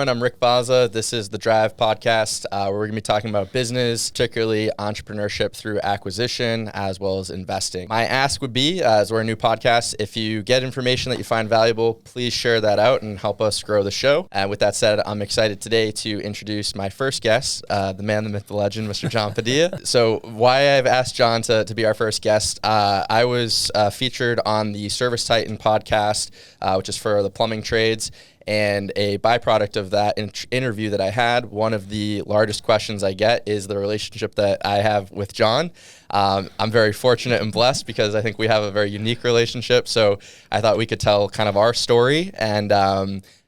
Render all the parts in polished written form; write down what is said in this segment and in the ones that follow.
everyone. I'm Rick Baza. This is the Drive podcast, where we're going to be talking about business, particularly entrepreneurship through acquisition, as well as investing. My ask would be, as we're a new podcast, if you get information that you find valuable, please share that out and help us grow the show. And with that said, I'm excited today to introduce my first guest, the man, the myth, the legend, Mr. John Padilla. So why I've asked John to be our first guest, I was featured on the Service Titan podcast, which is for the plumbing trades. And a byproduct of that interview that I had, one of the largest questions I get is the relationship that I have with John. I'm very fortunate and blessed because I think we have a very unique relationship. So I thought we could tell kind of our story and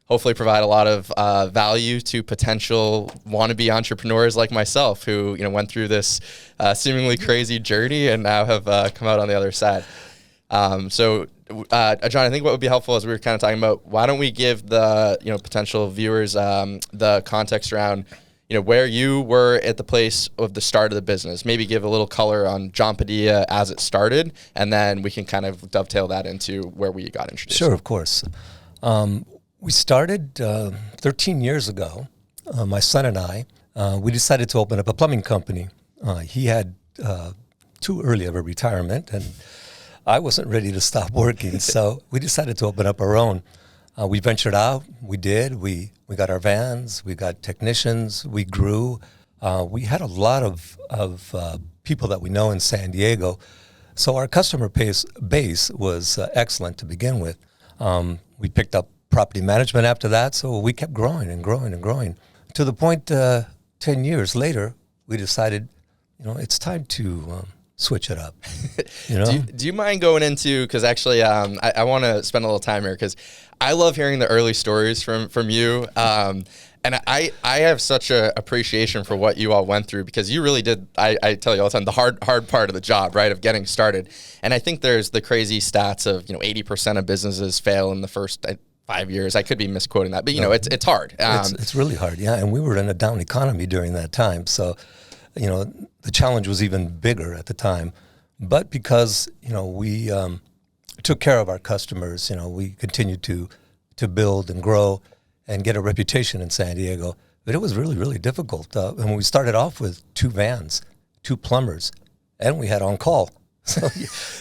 hopefully provide a lot of value to potential wannabe entrepreneurs like myself who went through this seemingly crazy journey and now have come out on the other side. John, I think what would be helpful as we were kind of talking about, why don't we give the potential viewers the context around where you were at the place of the start of the business. Maybe give a little color on John Padilla as it started, and then we can kind of dovetail that into where we got introduced. Sure, of course. We started 13 years ago. My son and I, we decided to open up a plumbing company. He had too early of a retirement, and I wasn't ready to stop working, so we decided to open up our own. We ventured out. We did. We got our vans. We got technicians. We grew. We had a lot of people that we know in San Diego, so our customer base was excellent to begin with. We picked up property management after that, so we kept growing and growing and growing to the point 10 years later, we decided, it's time to switch it up. Do you mind going into, because actually I want to spend a little time here because I love hearing the early stories from you. And I have such an appreciation for what you all went through because you really did, I tell you all the time, the hard part of the job, right, of getting started. And I think there's the crazy stats of, 80% of businesses fail in the first 5 years. I could be misquoting that, but it's hard. It's really hard, yeah. And we were in a down economy during that time. So, the challenge was even bigger at the time. But because, we took care of our customers, we continued to build and grow and get a reputation in San Diego. But it was really, really difficult. And we started off with 2 vans, 2 plumbers, and we had on call.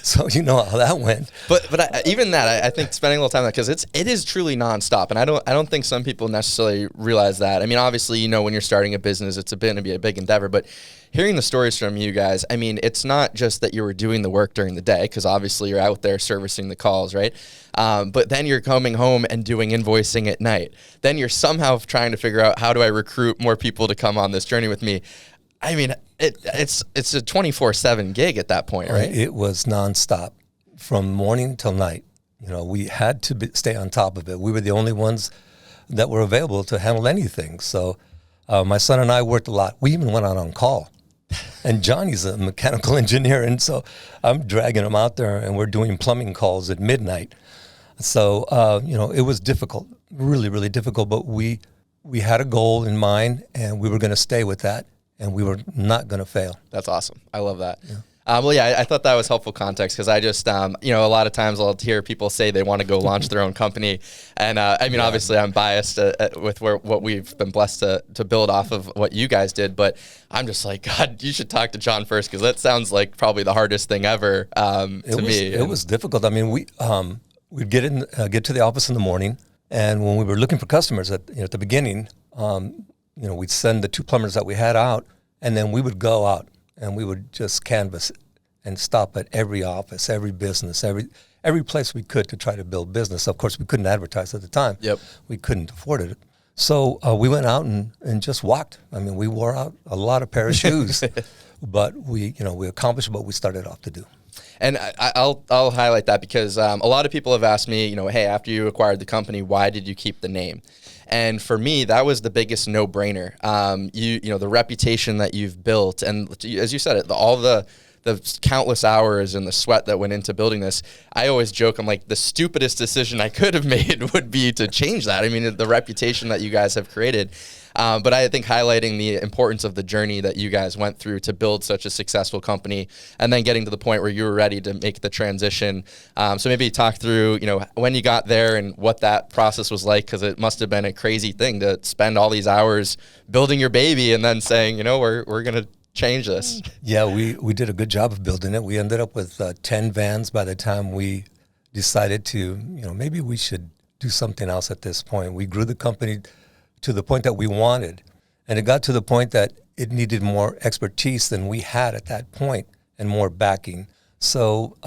So you know how that went. But even that, I think spending a little time on that, because it is truly nonstop, and I don't think some people necessarily realize that. I mean, obviously, when you're starting a business, it's going to be a big endeavor. But hearing the stories from you guys, I mean, it's not just that you were doing the work during the day, because obviously you're out there servicing the calls, right? But then you're coming home and doing invoicing at night. Then you're somehow trying to figure out, how do I recruit more people to come on this journey with me? I mean, it's a 24/7 gig at that point, right? It was nonstop from morning till night. We had to stay on top of it. We were the only ones that were available to handle anything. So my son and I worked a lot. We even went out on call. And Johnny's a mechanical engineer, and so I'm dragging him out there, and we're doing plumbing calls at midnight. So, it was difficult, really, really difficult. But we had a goal in mind, and we were going to stay with that. And we were not going to fail. That's awesome. I love that. Yeah. I thought that was helpful context because I just, a lot of times I'll hear people say they want to go launch their own company. And obviously I'm biased with what we've been blessed to build off of what you guys did. But I'm just like, God, you should talk to John first because that sounds like probably the hardest thing ever to me. It was difficult. I mean, we'd get to the office in the morning. And when we were looking for customers at the beginning, we'd send the 2 plumbers that we had out, and then we would go out and we would just canvass and stop at every office, every business, every place we could to try to build business. Of course, we couldn't advertise at the time. Yep. We couldn't afford it. So we went out and just walked. I mean, we wore out a lot of pair of shoes, but we accomplished what we started off to do. And I'll highlight that because a lot of people have asked me, hey, after you acquired the company, why did you keep the name? And for me, that was the biggest no-brainer. The reputation that you've built, and as you said, all the countless hours and the sweat that went into building this. I always joke, I'm like, the stupidest decision I could have made would be to change that. I mean, the reputation that you guys have created. But I think highlighting the importance of the journey that you guys went through to build such a successful company, and then getting to the point where you were ready to make the transition. So maybe talk through, when you got there and what that process was like, because it must have been a crazy thing to spend all these hours building your baby and then saying, we're going to change this. Yeah, we did a good job of building it. We ended up with 10 vans by the time we decided to, maybe we should do something else at this point. We grew the company to the point that we wanted, and it got to the point that it needed more expertise than we had at that point and more backing. So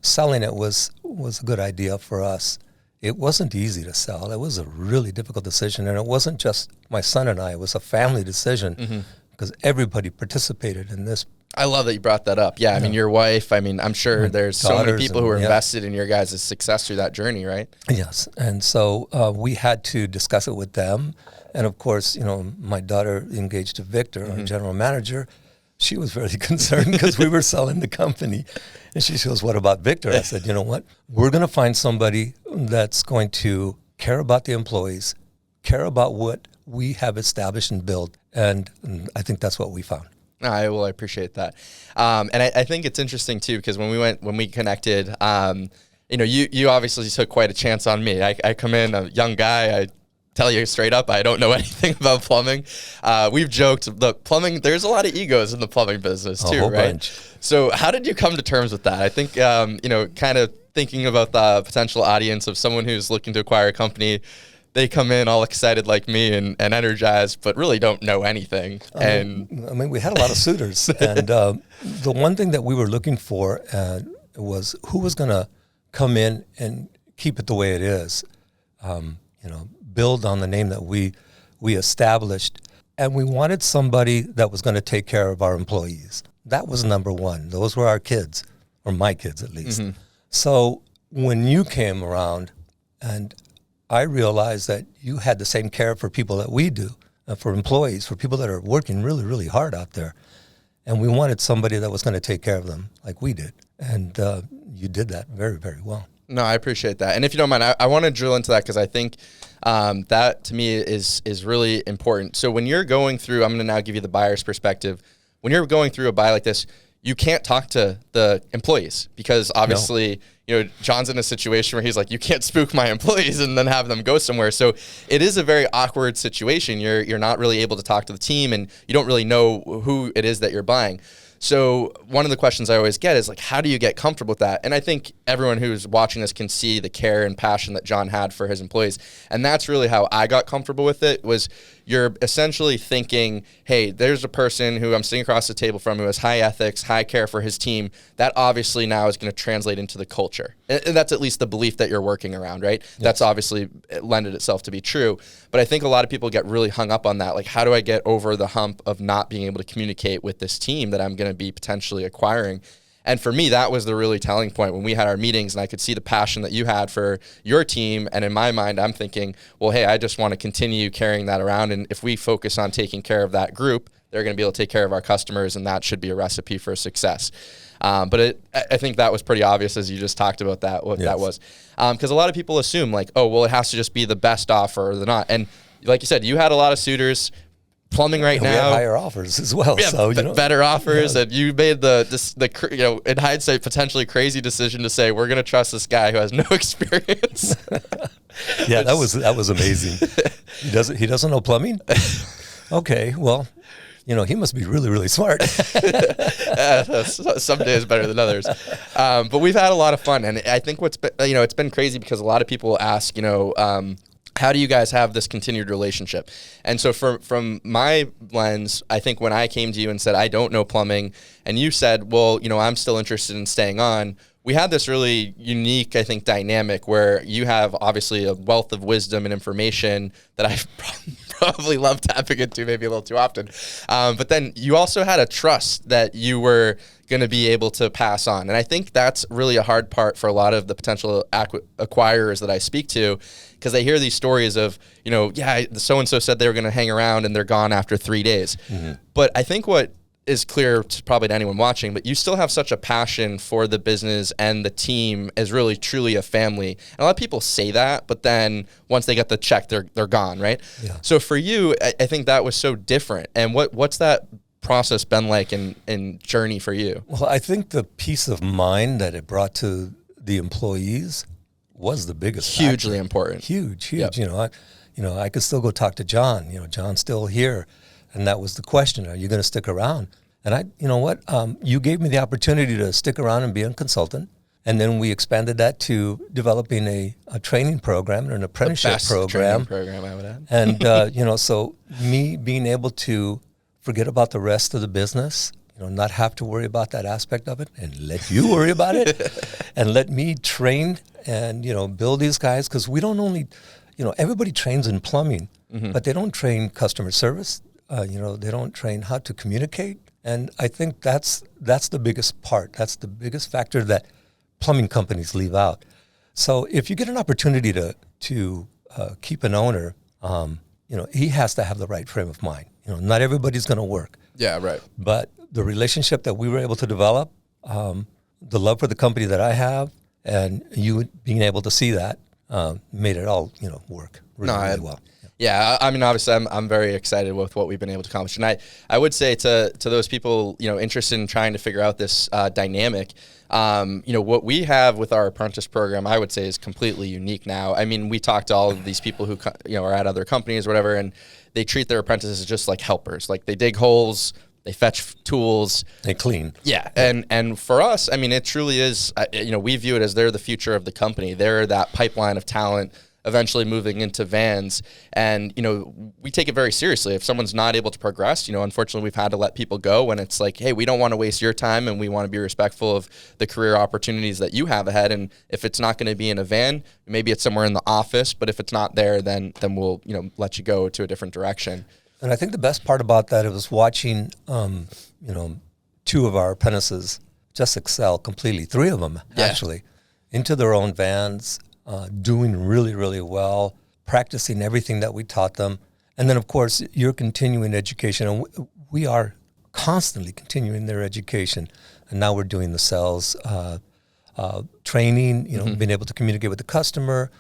selling it was a good idea for us. It wasn't easy to sell. It was a really difficult decision, and it wasn't just my son and I. It was a family decision because everybody participated in this. I love that you brought that up. Yeah, I mean, your wife, I'm sure there's so many people who are invested in your guys' success through that journey, right? Yes, and so we had to discuss it with them. And of course, my daughter engaged to Victor, our general manager. She was very concerned because we were selling the company. And she goes, "What about Victor?" I said, "You know what? We're going to find somebody that's going to care about the employees, care about what we have established and built." And I think that's what we found. I appreciate that. And I think it's interesting too, because when we connected, you obviously took quite a chance on me. I come in a young guy. I tell you straight up, I don't know anything about plumbing. We've joked, look, plumbing, there's a lot of egos in the plumbing business too, right? Bunch. So how did you come to terms with that? I think, kind of thinking about the potential audience of someone who's looking to acquire a company, they come in all excited like me and energized, but really don't know anything. We had a lot of suitors. And the one thing that we were looking for was who was going to come in and keep it the way it is, build on the name that we established. And we wanted somebody that was going to take care of our employees. That was number one. Those were our kids, or my kids at least. So when you came around, and I realized that you had the same care for people that we do, for employees, for people that are working really, really hard out there. And we wanted somebody that was going to take care of them like we did. And you did that very, very well. No, I appreciate that. And if you don't mind, I want to drill into that because I think that to me is really important. So when you're going through, I'm going to now give you the buyer's perspective. When you're going through a buy like this, you can't talk to the employees because obviously, John's in a situation where he's like, you can't spook my employees and then have them go somewhere. So it is a very awkward situation. You're not really able to talk to the team and you don't really know who it is that you're buying. So one of the questions I always get is like, how do you get comfortable with that? And I think everyone who's watching this can see the care and passion that John had for his employees. And that's really how I got comfortable with it, was you're essentially thinking, hey, there's a person who I'm sitting across the table from who has high ethics, high care for his team. That obviously now is going to translate into the culture. And that's at least the belief that you're working around, right? Yes. That's obviously lended itself to be true. But I think a lot of people get really hung up on that. Like, how do I get over the hump of not being able to communicate with this team that I'm going to be potentially acquiring? And for me, that was the really telling point when we had our meetings and I could see the passion that you had for your team. And in my mind, I'm thinking, well, hey, I just want to continue carrying that around. And if we focus on taking care of that group, they're going to be able to take care of our customers. And that should be a recipe for success. But I think that was pretty obvious as you just talked about that, what that was. Because a lot of people assume like, oh, well, it has to just be the best offer or the not. And like you said, you had a lot of suitors. Plumbing right now, we have higher offers as well. Yeah, so better offers, and you made the in hindsight potentially crazy decision to say we're going to trust this guy who has no experience. Yeah, that was amazing. He doesn't know plumbing. Okay, well, he must be really, really smart. Some days better than others, but we've had a lot of fun, and I think what's been, it's been crazy because a lot of people ask, how do you guys have this continued relationship? And so from my lens, I think when I came to you and said, I don't know plumbing, and you said, well, I'm still interested in staying on, we had this really unique, I think, dynamic where you have obviously a wealth of wisdom and information that I probably love tapping into maybe a little too often. But then you also had a trust that you were going to be able to pass on. And I think that's really a hard part for a lot of the potential acquirers that I speak to, because they hear these stories of, so-and-so said they were going to hang around and they're gone after 3 days. Mm-hmm. But I think what is clear to probably to anyone watching, but you still have such a passion for the business and the team as really truly a family. And a lot of people say that, but then once they get the check, they're gone, right? Yeah. So for you, I think that was so different. And what's that process been like in journey for you? Well, I think the peace of mind that it brought to the employees was the biggest Hugely factor. important. Huge. Yep. I could still go talk to John. John's still here, and that was the question: are you going to stick around? And you gave me the opportunity to stick around and be a consultant, and then we expanded that to developing a training program or an apprenticeship program. Program, I would add. And so me being able to forget about the rest of the business, not have to worry about that aspect of it, and let you worry about it, and let me train and build these guys, because we don't only, everybody trains in plumbing, but they don't train customer service. They don't train how to communicate, and I think that's the biggest part. That's the biggest factor that plumbing companies leave out. So if you get an opportunity to keep an owner, he has to have the right frame of mind. Not everybody's going to work. Yeah, right. But the relationship that we were able to develop, the love for the company that I have, and you being able to see that, made it all work really well. Yeah, I mean, obviously, I'm very excited with what we've been able to accomplish, and I would say to those people interested in trying to figure out this dynamic, what we have with our apprentice program, I would say, is completely unique now. I mean, we talk to all of these people who are at other companies or whatever, and they treat their apprentices as just like helpers. Like, they dig holes, they fetch tools, they clean. Yeah, and for us, I mean, it truly is. We view it as they're the future of the company. They're that pipeline of talent eventually moving into vans. And, we take it very seriously. If someone's not able to progress, unfortunately, we've had to let people go when it's like, hey, we don't want to waste your time, and we want to be respectful of the career opportunities that you have ahead. And if it's not going to be in a van, maybe it's somewhere in the office, but if it's not there, then we'll, let you go to a different direction. And I think the best part about that, it was watching, two of our apprentices just excel completely. 3 of them, actually, into their own vans, doing really, really well, practicing everything that we taught them. And then, of course, your continuing education. And we are constantly continuing their education. And now we're doing the sales training, being able to communicate with the customer,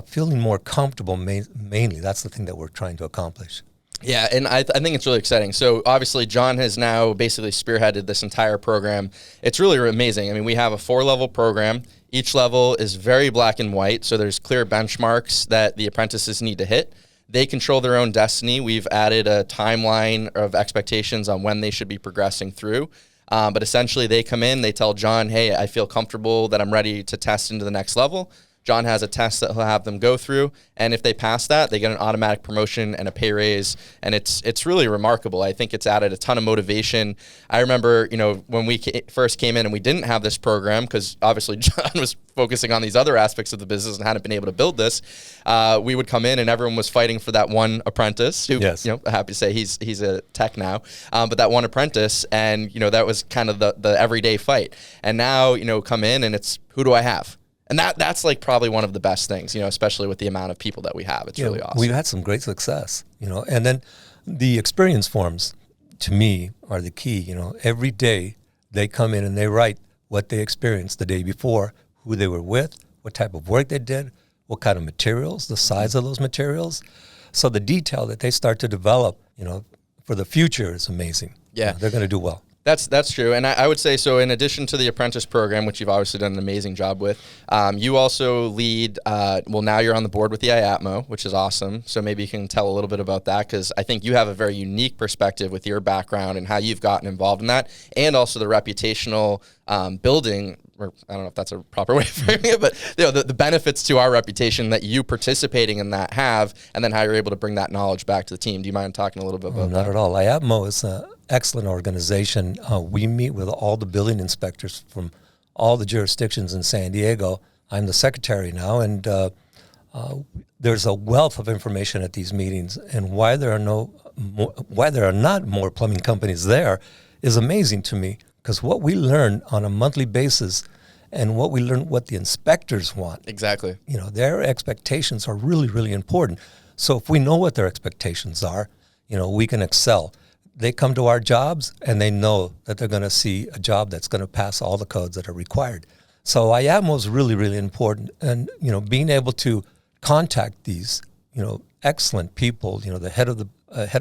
feeling more comfortable, mainly. That's the thing that we're trying to accomplish. Yeah, and I think it's really exciting. So obviously, John has now basically spearheaded this entire program. It's really amazing. I mean, we have a 4-level program. Each level is very black and white, so there's clear benchmarks that the apprentices need to hit. They control their own destiny. We've added a timeline of expectations on when they should be progressing through. But essentially, they come in, they tell John, hey, I feel comfortable that I'm ready to test into the next level. John has a test that he'll have them go through, and if they pass that, they get an automatic promotion and a pay raise, and it's really remarkable. I think it's added a ton of motivation. I remember, when we first came in and we didn't have this program, because obviously John was focusing on these other aspects of the business and hadn't been able to build this, we would come in and everyone was fighting for that one apprentice who, happy to say he's a tech now, but that one apprentice, and, that was kind of the everyday fight. And now, come in and it's, who do I have? And that's like probably one of the best things, especially with the amount of people that we have. It's really awesome. We've had some great success, and then the experience forms, to me, are the key. Every day they come in and they write what they experienced the day before, who they were with, what type of work they did, what kind of materials, the size of those materials. So the detail that they start to develop, for the future is amazing. Yeah. They're going to do well. That's true. And I would say, so in addition to the apprentice program, which you've obviously done an amazing job with, you also lead, now you're on the board with the IATMO, which is awesome. So maybe you can tell a little bit about that, because I think you have a very unique perspective with your background and how you've gotten involved in that, and also the reputational building, or I don't know if that's a proper way of framing it, but the benefits to our reputation that you participating in that have, and then how you're able to bring that knowledge back to the team. Do you mind talking a little bit about that? Not at all. IATMO is an excellent organization. We meet with all the building inspectors from all the jurisdictions in San Diego. I'm the secretary now, and there's a wealth of information at these meetings. And why there are not more plumbing companies there is amazing to me, because what we learn on a monthly basis and what the inspectors want. Exactly. Their expectations are really, really important. So if we know what their expectations are, we can excel. they come to our jobs and they know that they're going to see a job that's going to pass all the codes that are required. So IAMO is really, really important. And, being able to contact these, excellent people, the head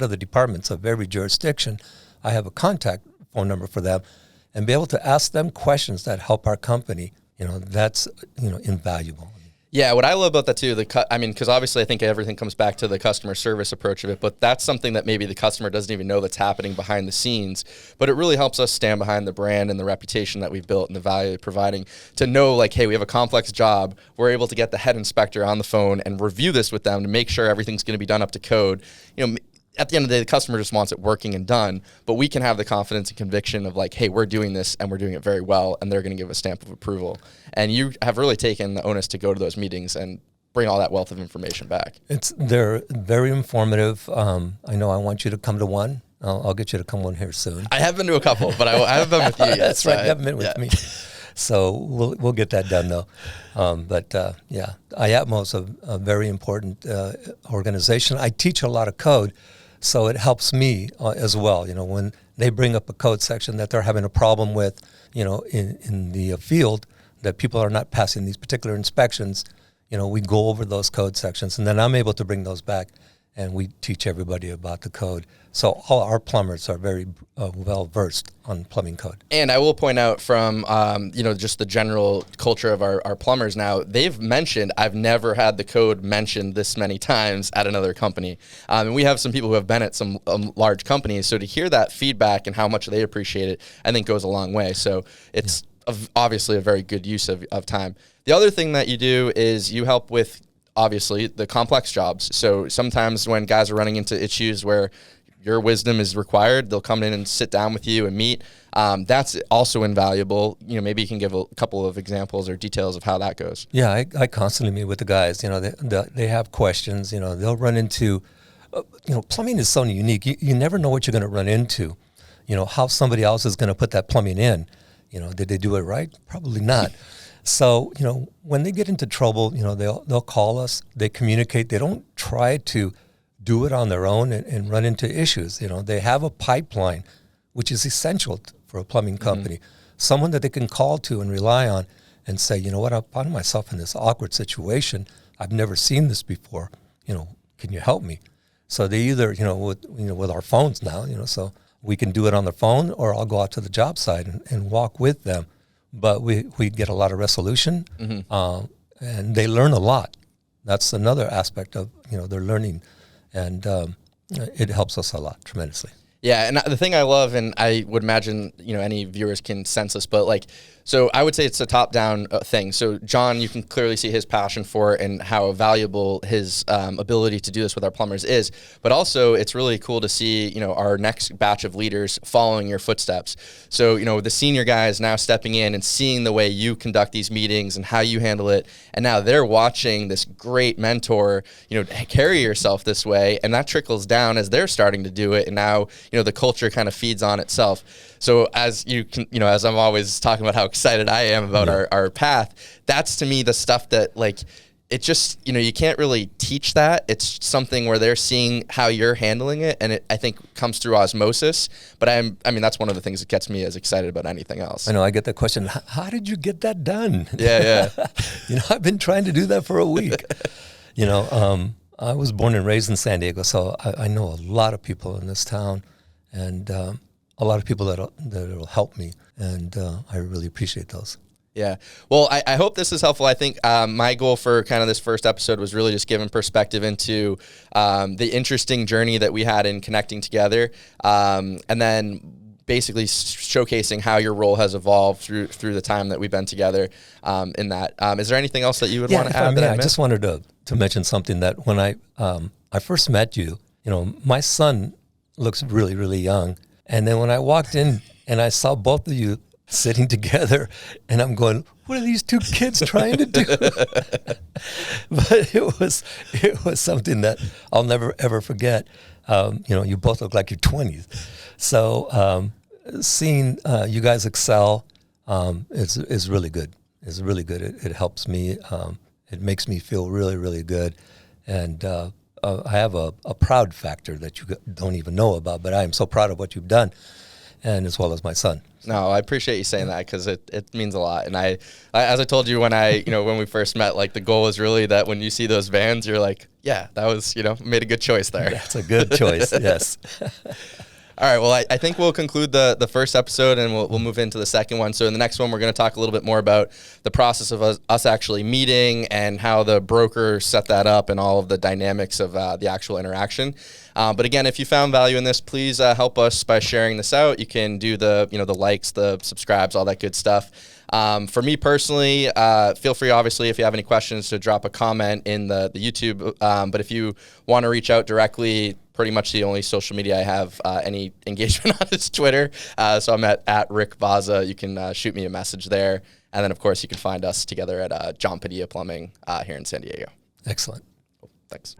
of the departments of every jurisdiction, I have a contact phone number for them, and be able to ask them questions that help our company, that's, invaluable. Yeah, what I love about that too, because obviously I think everything comes back to the customer service approach of it, but that's something that maybe the customer doesn't even know that's happening behind the scenes. But it really helps us stand behind the brand and the reputation that we've built and the value of providing to know, like, hey, we have a complex job. We're able to get the head inspector on the phone and review this with them to make sure everything's going to be done up to code. At the end of the day, the customer just wants it working and done, but we can have the confidence and conviction of like, hey, we're doing this and we're doing it very well, and they're going to give a stamp of approval. And you have really taken the onus to go to those meetings and bring all that wealth of information back. They're very informative. I know I want you to come to one. I'll get you to come one here soon. I have been to a couple, but I haven't been with you yet. That's right, you haven't been with me. So we'll get that done though. IAPMO is a very important organization. I teach a lot of code, so it helps me as well. When they bring up a code section that they're having a problem with, in the field, that people are not passing these particular inspections, we go over those code sections, and then I'm able to bring those back, and we teach everybody about the code. So all our plumbers are very well versed on plumbing code. And I will point out from just the general culture of our plumbers now, they've mentioned, I've never had the code mentioned this many times at another company. And we have some people who have been at some large companies, so to hear that feedback and how much they appreciate it, I think goes a long way. So it's obviously a very good use of time. The other thing that you do is you help with, obviously, the complex jobs. So sometimes when guys are running into issues where your wisdom is required, they'll come in and sit down with you and meet. That's also invaluable. Maybe you can give a couple of examples or details of how that goes. Yeah, I constantly meet with the guys. They have questions. They'll run into, plumbing is so unique. You never know what you're going to run into. How somebody else is going to put that plumbing in. Did they do it right? Probably not. So, when they get into trouble, they'll call us, they communicate. They don't try to do it on their own and run into issues. They have a pipeline, which is essential for a plumbing company. Mm-hmm. Someone that they can call to and rely on and say, I find myself in this awkward situation. I've never seen this before. Can you help me? So they either, with our phones now, so we can do it on the phone, or I'll go out to the job site and walk with them. But we get a lot of resolution, mm-hmm. And they learn a lot. That's another aspect of, their learning, and it helps us a lot tremendously. Yeah, and the thing I love, and I would imagine, any viewers can sense this, but so I would say it's a top-down thing. So John, you can clearly see his passion for it and how valuable his ability to do this with our plumbers is. But also, it's really cool to see, our next batch of leaders following your footsteps. So, the senior guys now stepping in and seeing the way you conduct these meetings and how you handle it, and now they're watching this great mentor, carry yourself this way, and that trickles down as they're starting to do it, and now, the culture kind of feeds on itself. So as you can, as I'm always talking about how excited I am about our path, that's to me the stuff that it just, you can't really teach that. It's something where they're seeing how you're handling it, and it, I think, comes through osmosis. But that's one of the things that gets me as excited about anything else. I know, I get that question, how did you get that done? Yeah. I've been trying to do that for a week. I was born and raised in San Diego, so I know a lot of people in this town, and a lot of people that'll help me, and I really appreciate those. Yeah. Well, I hope this is helpful. I think my goal for kind of this first episode was really just giving perspective into the interesting journey that we had in connecting together, and then basically showcasing how your role has evolved through the time that we've been together in that. Is there anything else that you would want to add? I just wanted to mention something that when I first met you, my son looks really, really young. And then when I walked in and I saw both of you sitting together, and I'm going, what are these two kids trying to do? But it was something that I'll never, ever forget. You both look like you're 20s. So seeing you guys excel is really good. It's really good. It helps me. It makes me feel really, really good. And I have a proud factor that you don't even know about, but I am so proud of what you've done, and as well as my son. No, I appreciate you saying that because it means a lot. And I, as I told you when we first met, like the goal is really that when you see those vans, you're like, yeah, that was, made a good choice there. That's a good choice. Yes. All right. Well, I think we'll conclude the first episode and we'll move into the second one. So in the next one, we're going to talk a little bit more about the process of us actually meeting and how the broker set that up and all of the dynamics of the actual interaction. But again, if you found value in this, please help us by sharing this out. You can do the likes, the subscribes, all that good stuff. For me personally, feel free, obviously, if you have any questions, to drop a comment in the YouTube. But if you want to reach out directly, pretty much the only social media I have any engagement on is Twitter. So I'm at Rick Baza. You can shoot me a message there. And then, of course, you can find us together at John Padilla Plumbing here in San Diego. Excellent. Cool. Thanks.